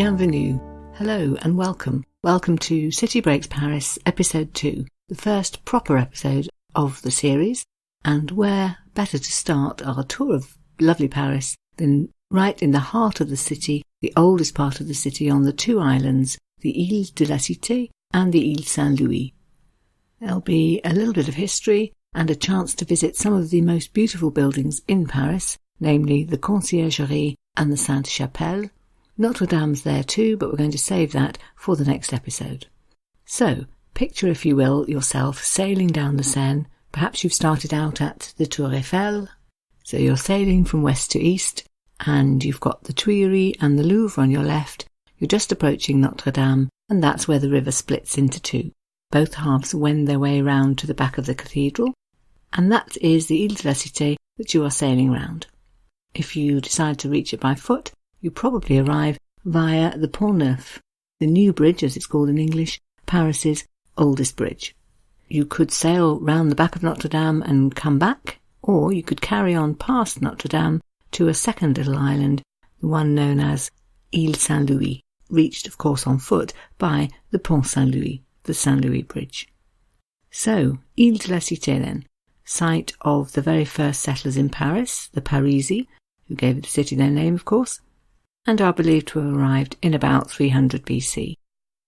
Bienvenue. Hello and welcome. Welcome to City Breaks Paris, episode 2, the first proper episode of the series, and where better to start our tour of lovely Paris than right in the heart of the city, the oldest part of the city on the two islands, the Île de la Cité and the Île St Louis. There'll be a little bit of history and a chance to visit some of the most beautiful buildings in Paris, namely the Conciergerie and the Sainte Chapelle. Notre Dame's there too, but we're going to save that for the next episode. So, picture, if you will, yourself sailing down the Seine. Perhaps you've started out at the Tour Eiffel, so you're sailing from west to east, and you've got the Tuileries and the Louvre on your left. You're just approaching Notre Dame, and that's where the river splits into two. Both halves wend their way round to the back of the cathedral, and that is the Île de la Cité that you are sailing round. If you decide to reach it by foot, you probably arrive via the Pont Neuf, the new bridge, as it's called in English, Paris's oldest bridge. You could sail round the back of Notre Dame and come back, or you could carry on past Notre Dame to a second little island, the one known as Île St Louis, reached, of course, on foot by the Pont St Louis, the St Louis Bridge. So, Île de la Cité then, site of the very first settlers in Paris, the Parisi, who gave the city their name, of course, and are believed to have arrived in about 300 BC.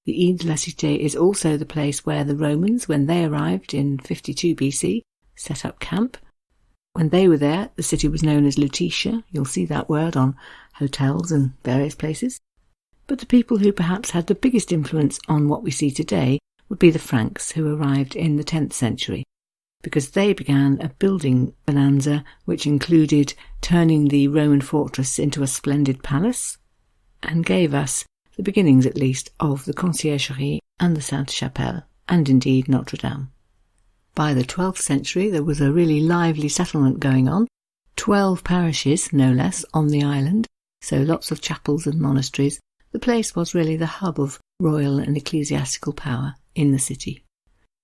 The Île de la Cité is also the place where the Romans, when they arrived in 52 BC, set up camp. When they were there, the city was known as Lutetia. You'll see that word on hotels and various places. But the people who perhaps had the biggest influence on what we see today would be the Franks, who arrived in the 10th century, because they began a building bonanza which included turning the Roman fortress into a splendid palace, and gave us the beginnings, at least, of the Conciergerie and the Sainte Chapelle, and indeed Notre Dame. By the 12th century there was a really lively settlement going on, 12 parishes, no less, on the island, so lots of chapels and monasteries. The place was really the hub of royal and ecclesiastical power in the city.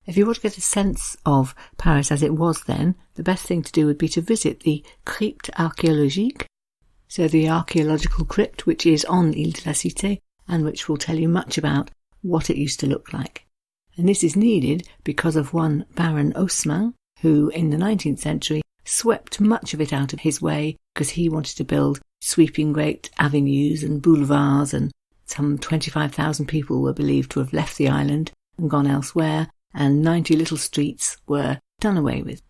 If you want to get a sense of Paris as it was then, the best thing to do would be to visit the crypte archéologique, so the archaeological crypt which is on Île de la Cité and which will tell you much about what it used to look like. And this is needed because of one Baron Haussmann, who in the 19th century swept much of it out of his way because he wanted to build sweeping great avenues and boulevards, and some 25,000 people were believed to have left the island and gone elsewhere, and 90 little streets were done away with.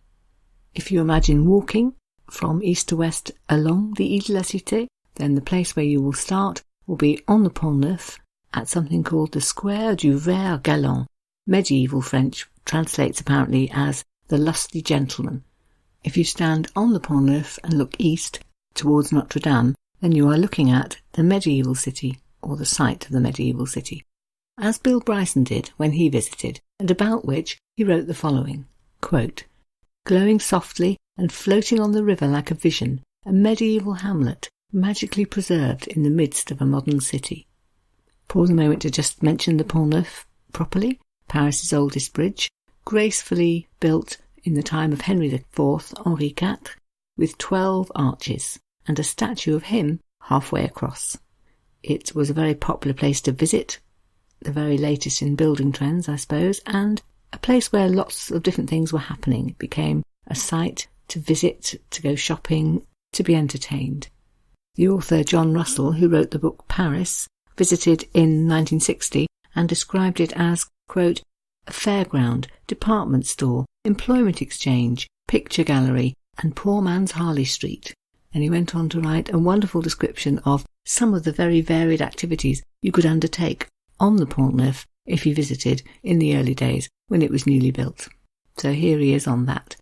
If you imagine walking from east to west along the Île de la Cité, then the place where you will start will be on the Pont Neuf at something called the Square du Vert Galant. Medieval French translates apparently as the lusty gentleman. If you stand on the Pont Neuf and look east towards Notre Dame, then you are looking at the medieval city, or the site of the medieval city, as Bill Bryson did when he visited, and about which he wrote the following, quote, "Glowing softly and floating on the river like a vision, a medieval hamlet magically preserved in the midst of a modern city." Pause a moment to just mention the Pont Neuf properly, Paris's oldest bridge, gracefully built in the time of Henry IV, Henri IV, with 12 arches and a statue of him halfway across. It was a very popular place to visit, the very latest in building trends, I suppose, and a place where lots of different things were happening. It became a site to visit, to go shopping, to be entertained. The author John Russell, who wrote the book Paris, visited in 1960 and described it as, quote, "a fairground, department store, employment exchange, picture gallery, and poor man's Harley Street." And he went on to write a wonderful description of some of the very varied activities you could undertake on the Pont Neuf if you visited in the early days when it was newly built. So here he is on that.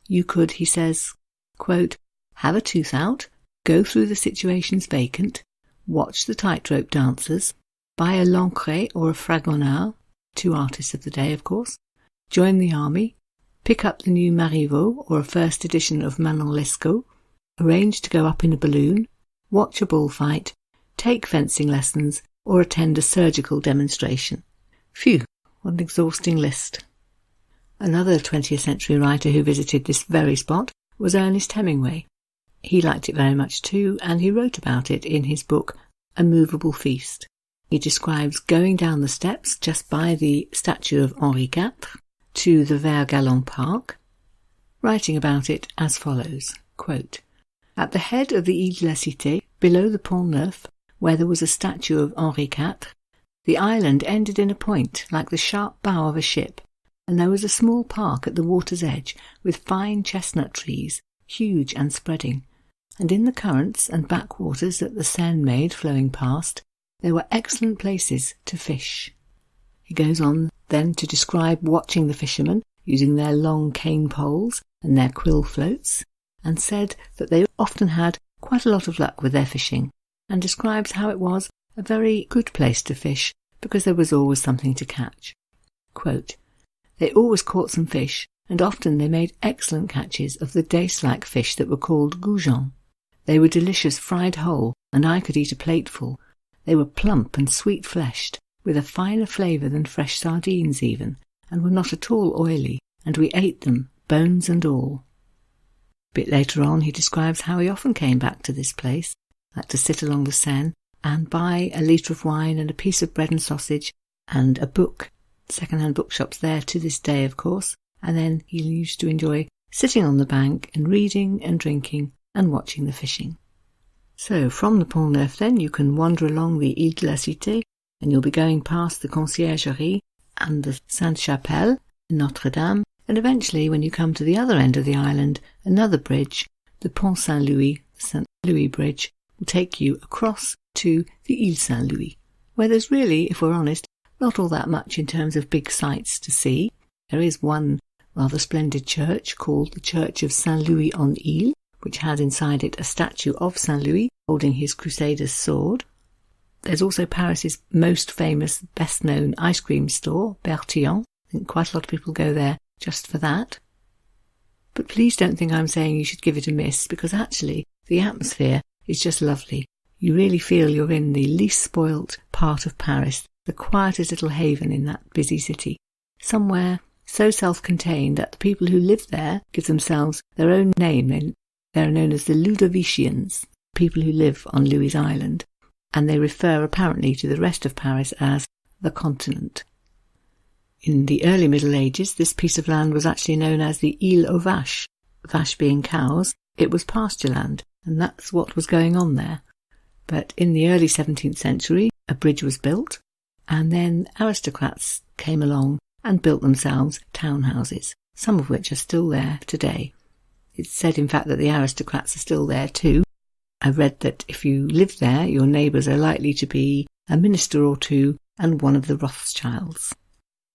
You could, he says, quote, "have a tooth out, go through the situations vacant, watch the tightrope dancers, buy a Lancret or a Fragonard, two artists of the day, of course, join the army, pick up the new Marivaux or a first edition of Manon Lescaut, arrange to go up in a balloon, watch a bullfight, take fencing lessons, or attend a surgical demonstration." Phew, what an exhausting list. Another 20th century writer who visited this very spot was Ernest Hemingway. He liked it very much too, and he wrote about it in his book A Movable Feast. he describes going down the steps just by the statue of Henri IV to the Vert Galant Park, writing about it as follows, quote, "At the head of the Île Cité, below the Pont Neuf, where there was a statue of Henri IV, the island ended in a point like the sharp bow of a ship, and there was a small park at the water's edge with fine chestnut trees, huge and spreading, and in the currents and backwaters that the Seine made flowing past, there were excellent places to fish." He goes on then to describe watching the fishermen using their long cane poles and their quill floats, and said that they often had quite a lot of luck with their fishing, and describes how it was a very good place to fish because there was always something to catch. Quote, "They always caught some fish, and often they made excellent catches of the dace-like fish that were called goujons. They were delicious fried whole, and I could eat a plateful. They were plump and sweet-fleshed, with a finer flavour than fresh sardines even, and were not at all oily, and we ate them, bones and all." A bit later on he describes how he often came back to this place, like to sit along the Seine, and buy a litre of wine and a piece of bread and sausage, and a book, second-hand bookshops there to this day of course, and then he used to enjoy sitting on the bank and reading and drinking and watching the fishing. So from the Pont Neuf then you can wander along the Île de la Cité, and you'll be going past the Conciergerie and the Sainte Chapelle, Notre Dame, and eventually when you come to the other end of the island, another bridge, the Pont St Louis, the St Louis Bridge, will take you across to the Île St Louis, where there's really, if we're honest, not all that much in terms of big sights to see. There is one rather splendid church called the Church of St Louis en Île, which has inside it a statue of St Louis holding his crusader's sword. There's also Paris's most famous, best-known ice cream store, Bertillon. I think quite a lot of people go there just for that. But please don't think I'm saying you should give it a miss, because actually the atmosphere is just lovely. You really feel you're in the least spoilt part of Paris, the quietest little haven in that busy city. Somewhere so self-contained that the people who live there give themselves their own name. They're known as the Ludovicians, people who live on Louis Island, and they refer apparently to the rest of Paris as the continent. In the early Middle Ages, this piece of land was actually known as the Île aux Vaches, vache being cows. It was pasture land, and that's what was going on there. But in the early 17th century, a bridge was built, and then aristocrats came along and built themselves townhouses, some of which are still there today. It's said, in fact, that the aristocrats are still there too. I've read that if you live there, your neighbours are likely to be a minister or two and one of the Rothschilds.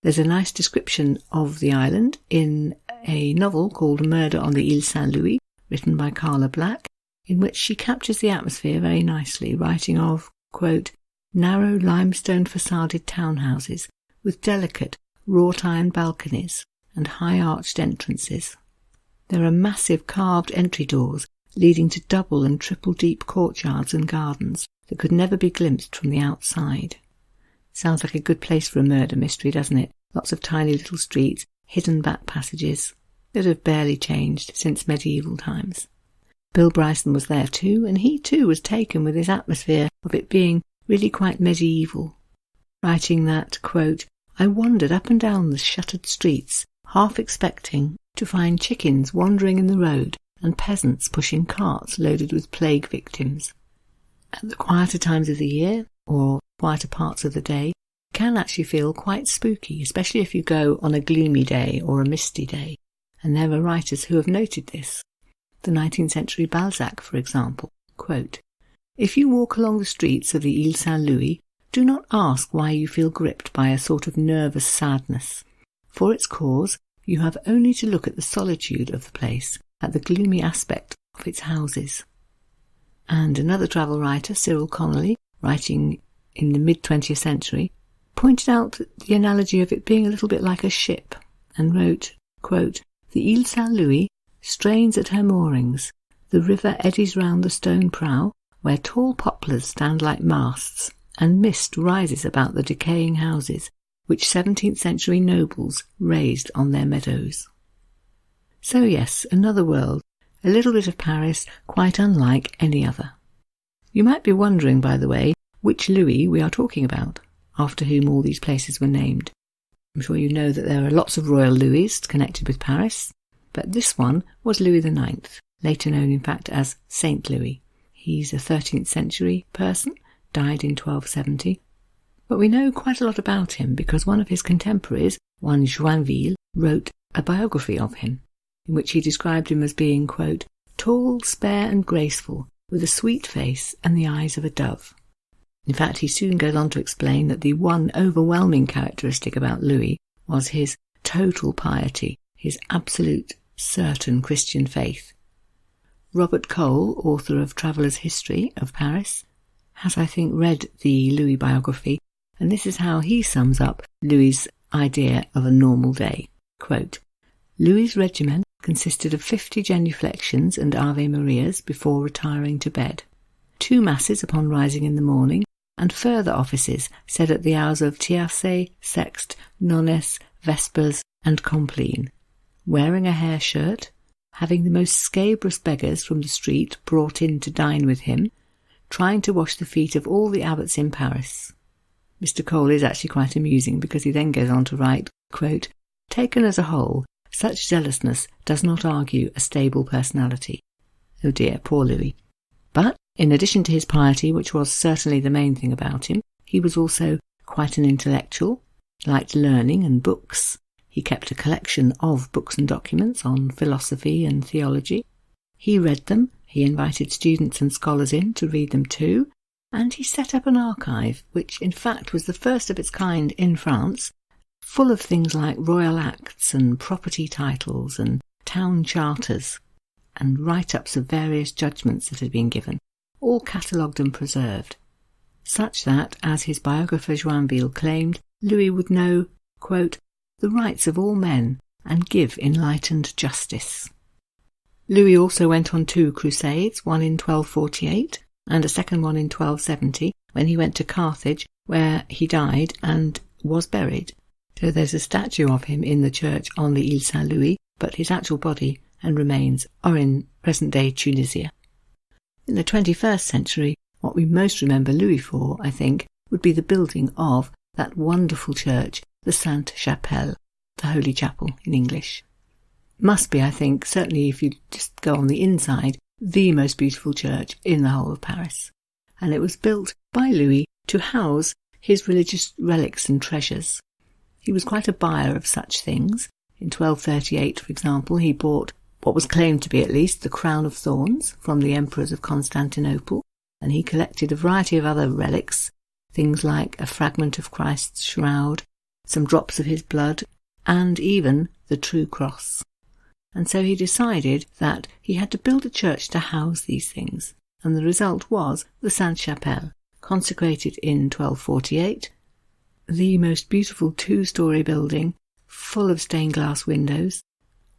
There's a nice description of the island in a novel called Murder on the Île St Louis, written by Carla Black, in which she captures the atmosphere very nicely, writing of, quote, narrow limestone facaded townhouses with delicate wrought iron balconies and high arched entrances. There are massive carved entry doors leading to double and triple deep courtyards and gardens that could never be glimpsed from the outside. Sounds like a good place for a murder mystery, doesn't it? Lots of tiny little streets, hidden back passages that have barely changed since medieval times. Bill Bryson was there too, and he too was taken with this atmosphere of it being really quite medieval, writing that, quote, I wandered up and down the shuttered streets, half expecting to find chickens wandering in the road and peasants pushing carts loaded with plague victims. At the quieter times of the year, or quieter parts of the day, it can actually feel quite spooky, especially if you go on a gloomy day or a misty day, and there are writers who have noted this. The 19th century Balzac, for example, quote, if you walk along the streets of the Île St Louis, do not ask why you feel gripped by a sort of nervous sadness. For its cause, you have only to look at the solitude of the place, at the gloomy aspect of its houses. And another travel writer, Cyril Connolly, writing in the mid-20th century, pointed out the analogy of it being a little bit like a ship, and wrote, quote, the Île St Louis strains at her moorings, the river eddies round the stone prow, where tall poplars stand like masts, and mist rises about the decaying houses, which 17th century nobles raised on their meadows. So yes, another world, a little bit of Paris quite unlike any other. You might be wondering, by the way, which Louis we are talking about, after whom all these places were named. I'm sure you know that there are lots of royal Louis connected with Paris, but this one was Louis IX, later known in fact as Saint Louis. He's a 13th century person, died in 1270, but we know quite a lot about him because one of his contemporaries, one Joinville, wrote a biography of him, in which he described him as being, quote, tall, spare and graceful, with a sweet face and the eyes of a dove. In fact, he soon goes on to explain that the one overwhelming characteristic about Louis was his total piety, his absolute, certain Christian faith. Robert Cole, author of Traveller's History of Paris, has, I think, read the Louis biography, and this is how he sums up Louis's idea of a normal day. Quote, Louis's regimen consisted of 50 genuflections and Ave Marias before retiring to bed, 2 masses upon rising in the morning, and further offices said at the hours of tierce, sext, nones, vespers, and compline, wearing a hair shirt, having the most scabrous beggars from the street brought in to dine with him, trying to wash the feet of all the abbots in Paris. Mr. Cole is actually quite amusing because he then goes on to write, quote, taken as a whole, such zealousness does not argue a stable personality. Oh dear, poor Louis. But, in addition to his piety, which was certainly the main thing about him, he was also quite an intellectual, liked learning and books. He kept a collection of books and documents on philosophy and theology. He read them, he invited students and scholars in to read them too, and he set up an archive, which in fact was the first of its kind in France, full of things like royal acts and property titles and town charters and write-ups of various judgments that had been given, all catalogued and preserved, such that, as his biographer Joinville claimed, Louis would know, quote, the rights of all men and give enlightened justice. Louis also went on 2 crusades, one in 1248 and a second one in 1270, when he went to Carthage, where he died and was buried. So there's a statue of him in the church on the Île St Louis, but his actual body and remains are in present-day Tunisia. In the 21st century, what we most remember Louis for, I think, would be the building of that wonderful church, the Sainte Chapelle, the Holy Chapel in English. Must be, I think, certainly if you just go on the inside, the most beautiful church in the whole of Paris. And it was built by Louis to house his religious relics and treasures. He was quite a buyer of such things. In 1238, for example, he bought what was claimed to be at least the crown of thorns from the emperors of Constantinople, and he collected a variety of other relics, things like a fragment of Christ's shroud, some drops of his blood, and even the true cross. And so he decided that he had to build a church to house these things, and the result was the Sainte Chapelle, consecrated in 1248, the most beautiful 2-story building, full of stained glass windows,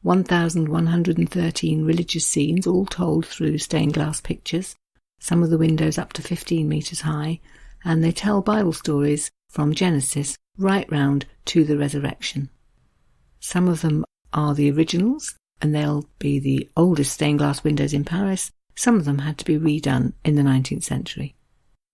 1,113 religious scenes, all told through stained glass pictures, some of the windows up to 15 metres high, and they tell Bible stories from Genesis right round to the resurrection. Some of them are the originals, and they'll be the oldest stained glass windows in Paris. Some of them had to be redone in the 19th century.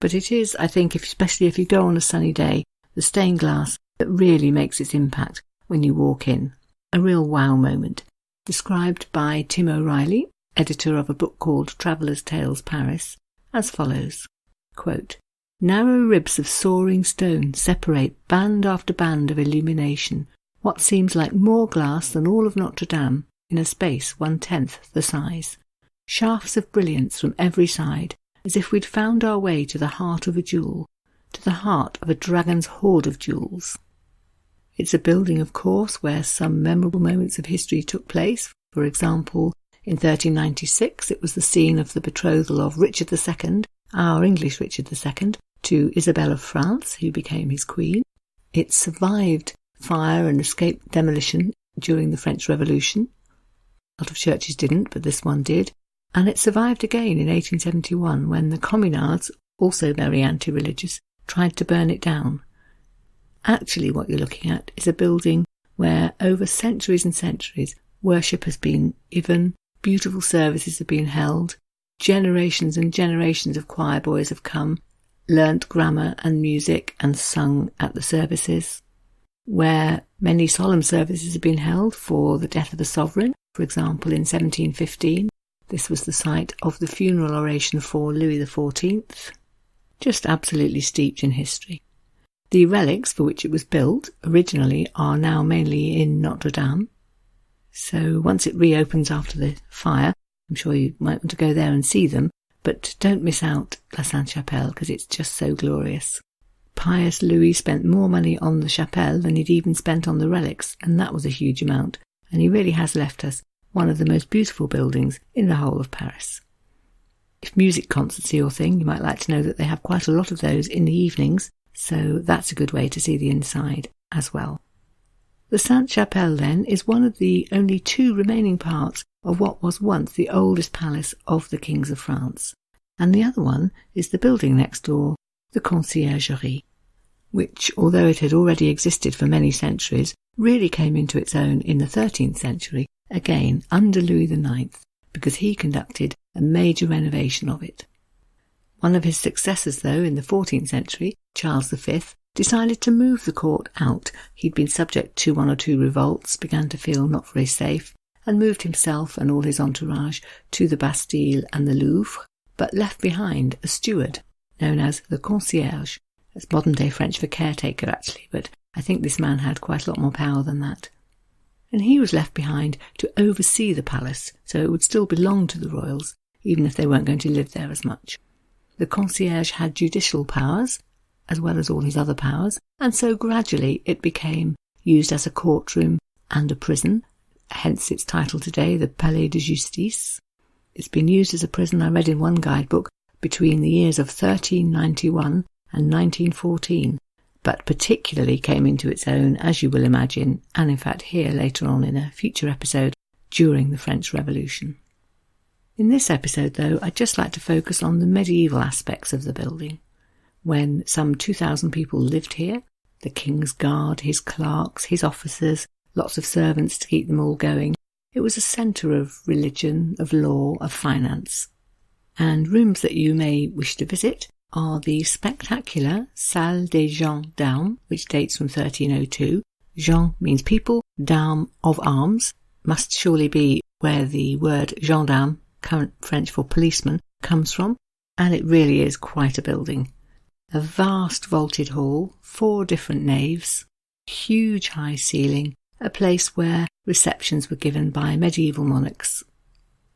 But it is, I think, especially if you go on a sunny day, the stained glass that really makes its impact when you walk in. A real wow moment, described by Tim O'Reilly, editor of a book called Traveller's Tales Paris, as follows, quote, narrow ribs of soaring stone separate band after band of illumination, what seems like more glass than all of Notre Dame, in a space 1/10 the size. Shafts of brilliance from every side, as if we'd found our way to the heart of a jewel, to the heart of a dragon's hoard of jewels. It's a building, of course, where some memorable moments of history took place. For example, in 1396 it was the scene of the betrothal of Richard II, our English Richard II, to Isabel of France, who became his queen. It survived fire and escaped demolition during the French Revolution. A lot of churches didn't, but this one did. And it survived again in 1871 when the communards, also very anti-religious, tried to burn it down. Actually, what you're looking at is a building where over centuries and centuries worship has been given, beautiful services have been held, generations and generations of choir boys have come, learnt grammar and music and sung at the services, where many solemn services have been held for the death of a sovereign. For example, in 1715, this was the site of the funeral oration for Louis XIV, just absolutely steeped in history. The relics for which it was built originally are now mainly in Notre Dame. So once it reopens after the fire, I'm sure you might want to go there and see them, but don't miss out La Sainte Chapelle because it's just so glorious. Pious Louis spent more money on the chapelle than he'd even spent on the relics, and that was a huge amount, and he really has left us one of the most beautiful buildings in the whole of Paris. If music concerts are your thing, you might like to know that they have quite a lot of those in the evenings, so that's a good way to see the inside as well. The Sainte Chapelle, then, is one of the only two remaining parts of what was once the oldest palace of the kings of France, and the other one is the building next door, the Conciergerie, which, although it had already existed for many centuries, really came into its own in the 13th century, again under Louis IX, because he conducted a major renovation of it. One of his successors, though, in the 14th century, Charles V, decided to move the court out. He'd been subject to one or two revolts, began to feel not very safe, and moved himself and all his entourage to the Bastille and the Louvre, but left behind a steward, known as the concierge. That's modern-day French for caretaker, actually, but I think this man had quite a lot more power than that. And he was left behind to oversee the palace, so it would still belong to the royals, even if they weren't going to live there as much. The concierge had judicial powers, as well as all his other powers, and so gradually it became used as a courtroom and a prison, hence its title today, the Palais de Justice. It's been used as a prison, I read in one guidebook, between the years of 1391 and 1914, but particularly came into its own, as you will imagine, and in fact here later on in a future episode, during the French Revolution. In this episode, though, I'd just like to focus on the medieval aspects of the building, when some 2,000 people lived here, the King's Guard, his clerks, his officers, lots of servants to keep them all going. It was a centre of religion, of law, of finance. And rooms that you may wish to visit are the spectacular Salle des Gendarmes, which dates from 1302. Gens means people, d'armes of arms, must surely be where the word gendarme, current French for policeman, comes from, and it really is quite a building. A vast vaulted hall, 4 different naves, huge high ceiling, a place where receptions were given by medieval monarchs,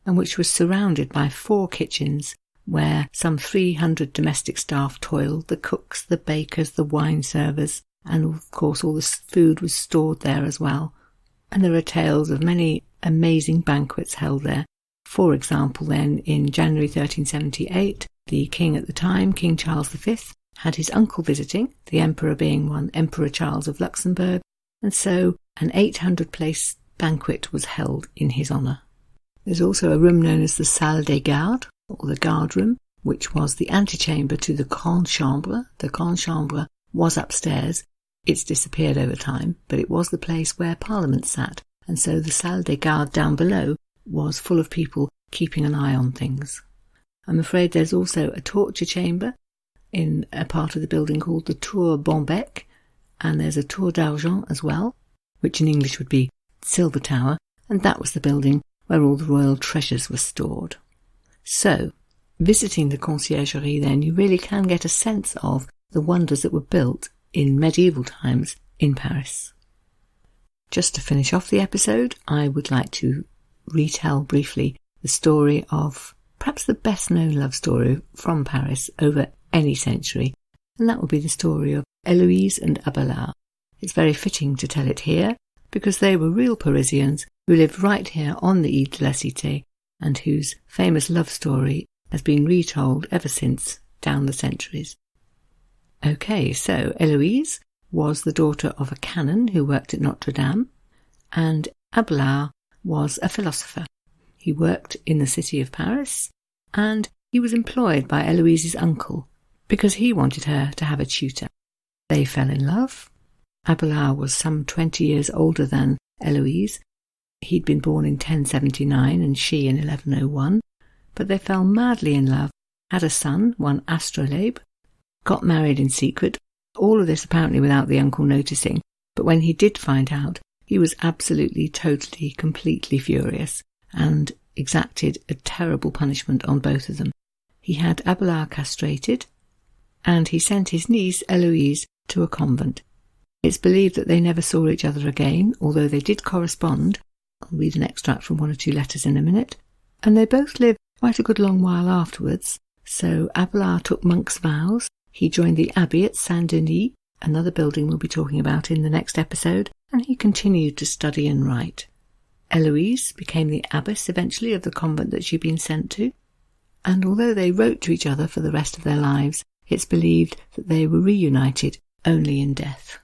and which was surrounded by 4 kitchens where some 300 domestic staff toiled, the cooks, the bakers, the wine servers, and of course all the food was stored there as well. And there are tales of many amazing banquets held there. For example, then, in January 1378, the king at the time, King Charles V, had his uncle visiting, the emperor being one Emperor Charles of Luxembourg, and so an 800-place banquet was held in his honour. There's also a room known as the Salle des Gardes, or the guard room, which was the antechamber to the Grande Chambre. The Grande Chambre was upstairs. It's disappeared over time, but it was the place where Parliament sat, and so the Salle des Gardes down below was full of people keeping an eye on things. I'm afraid there's also a torture chamber in a part of the building called the Tour Bonbec, and there's a Tour d'Argent as well, which in English would be Silver Tower, and that was the building where all the royal treasures were stored. So, visiting the Conciergerie then, you really can get a sense of the wonders that were built in medieval times in Paris. Just to finish off the episode, I would like to retell briefly the story of perhaps the best known love story from Paris over any century, and that would be the story of Héloise and Abelard. It's very fitting to tell it here, because they were real Parisians who lived right here on the Île de la Cité, and whose famous love story has been retold ever since down the centuries. Okay, so Héloise was the daughter of a canon who worked at Notre Dame, and Abelard was a philosopher. He worked in the city of Paris, and he was employed by Héloise's uncle because he wanted her to have a tutor. They fell in love. Abelard was some 20 years older than Héloise. He'd been born in 1079 and she in 1101, but they fell madly in love, had a son, one Astrolabe, got married in secret, all of this apparently without the uncle noticing, but when he did find out, he was absolutely, totally, completely furious and exacted a terrible punishment on both of them. He had Abelard castrated, and he sent his niece Héloise to a convent. It's believed that they never saw each other again, although they did correspond. I'll read an extract from 1 or 2 letters in a minute. And they both lived quite a good long while afterwards. So Abelard took monk's vows. He joined the abbey at Saint Denis, another building we'll be talking about in the next episode, and he continued to study and write. Héloise became the abbess eventually of the convent that she'd been sent to, and although they wrote to each other for the rest of their lives, it's believed that they were reunited only in death.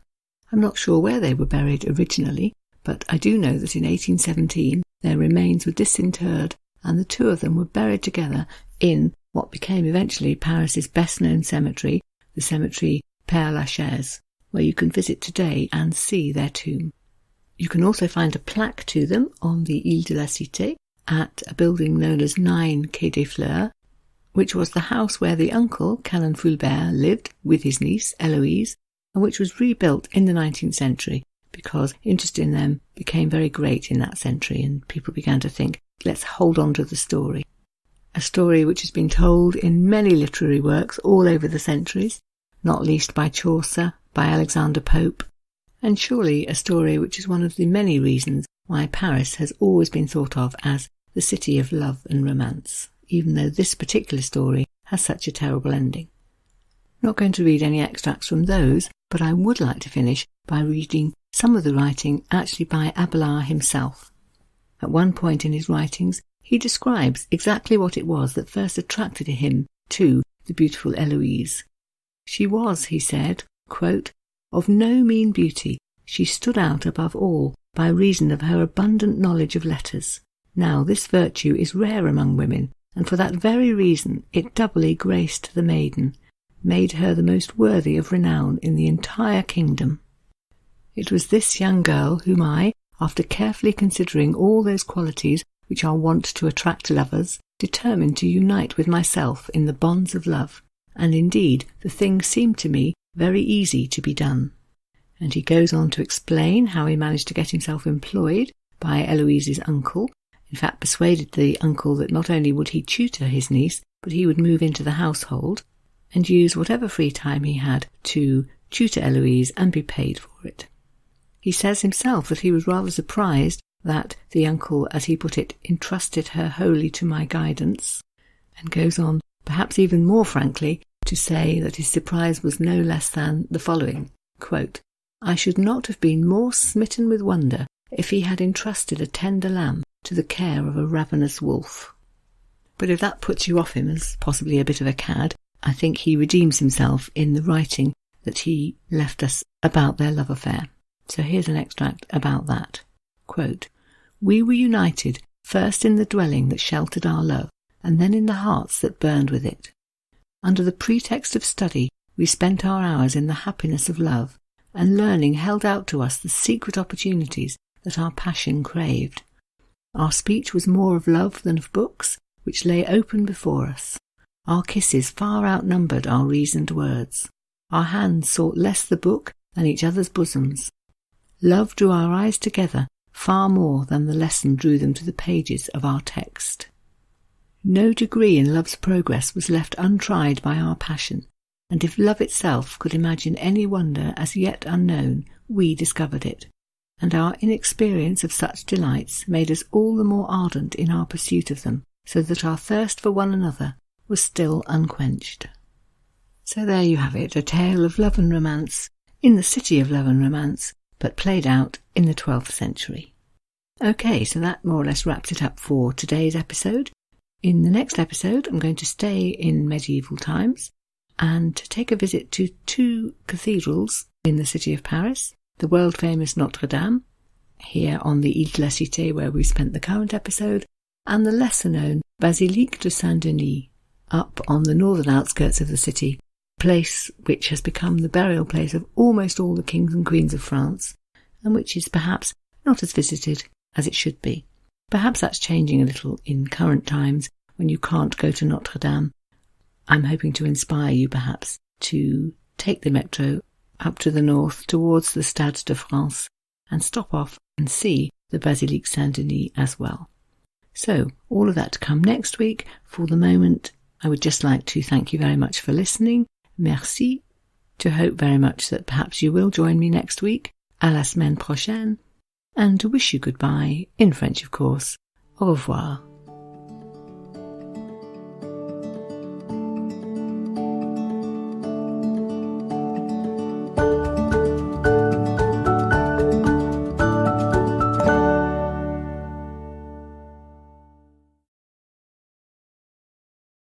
I'm not sure where they were buried originally, but I do know that in 1817 their remains were disinterred and the two of them were buried together in what became eventually Paris's best-known cemetery, the cemetery Père Lachaise, where you can visit today and see their tomb. You can also find a plaque to them on the Île de la Cité at a building known as 9 Quai des Fleurs, which was the house where the uncle, Canon Fulbert, lived with his niece, Héloise, and which was rebuilt in the 19th century because interest in them became very great in that century and people began to think, let's hold on to the story. A story which has been told in many literary works all over the centuries, not least by Chaucer, by Alexander Pope, and surely a story which is one of the many reasons why Paris has always been thought of as the city of love and romance, even though this particular story has such a terrible ending. I'm not going to read any extracts from those, but I would like to finish by reading some of the writing actually by Abelard himself. At one point in his writings, he describes exactly what it was that first attracted him to the beautiful Héloise. She was, he said, quote, of no mean beauty. She stood out above all by reason of her abundant knowledge of letters. Now this virtue is rare among women, and for that very reason it doubly graced the maiden, made her the most worthy of renown in the entire kingdom. It was this young girl whom I, after carefully considering all those qualities which are wont to attract lovers, determined to unite with myself in the bonds of love, and indeed the thing seemed to me very easy to be done. And he goes on to explain how he managed to get himself employed by Héloise's uncle, in fact persuaded the uncle that not only would he tutor his niece, but he would move into the household, and use whatever free time he had to tutor Héloise and be paid for it. He says himself that he was rather surprised that the uncle, as he put it, entrusted her wholly to my guidance, and goes on, perhaps even more frankly, to say that his surprise was no less than the following, quote, I should not have been more smitten with wonder if he had entrusted a tender lamb to the care of a ravenous wolf. But if that puts you off him as possibly a bit of a cad, I think he redeems himself in the writing that he left us about their love affair. So here's an extract about that. Quote, we were united first in the dwelling that sheltered our love, and then in the hearts that burned with it. Under the pretext of study, we spent our hours in the happiness of love, and learning held out to us the secret opportunities that our passion craved. Our speech was more of love than of books, which lay open before us. Our kisses far outnumbered our reasoned words. Our hands sought less the book than each other's bosoms. Love drew our eyes together far more than the lesson drew them to the pages of our text. No degree in love's progress was left untried by our passion, and if love itself could imagine any wonder as yet unknown, we discovered it, and our inexperience of such delights made us all the more ardent in our pursuit of them, so that our thirst for one another was still unquenched. So there you have it, a tale of love and romance in the city of love and romance, but played out in the 12th century. Okay, so that more or less wraps it up for today's episode. In the next episode, I'm going to stay in medieval times and take a visit to 2 cathedrals in the city of Paris, the world-famous Notre Dame, here on the Île de la Cité where we spent the current episode, and the lesser-known Basilique de Saint-Denis, up on the northern outskirts of the city, a place which has become the burial place of almost all the kings and queens of France, and which is perhaps not as visited as it should be. Perhaps that's changing a little in current times when you can't go to Notre Dame. I'm hoping to inspire you perhaps to take the metro up to the north towards the Stade de France and stop off and see the Basilique Saint-Denis as well. So, all of that to come next week. For the moment, I would just like to thank you very much for listening. Merci. To hope very much that perhaps you will join me next week. À la semaine prochaine. And to wish you goodbye, in French of course. Au revoir.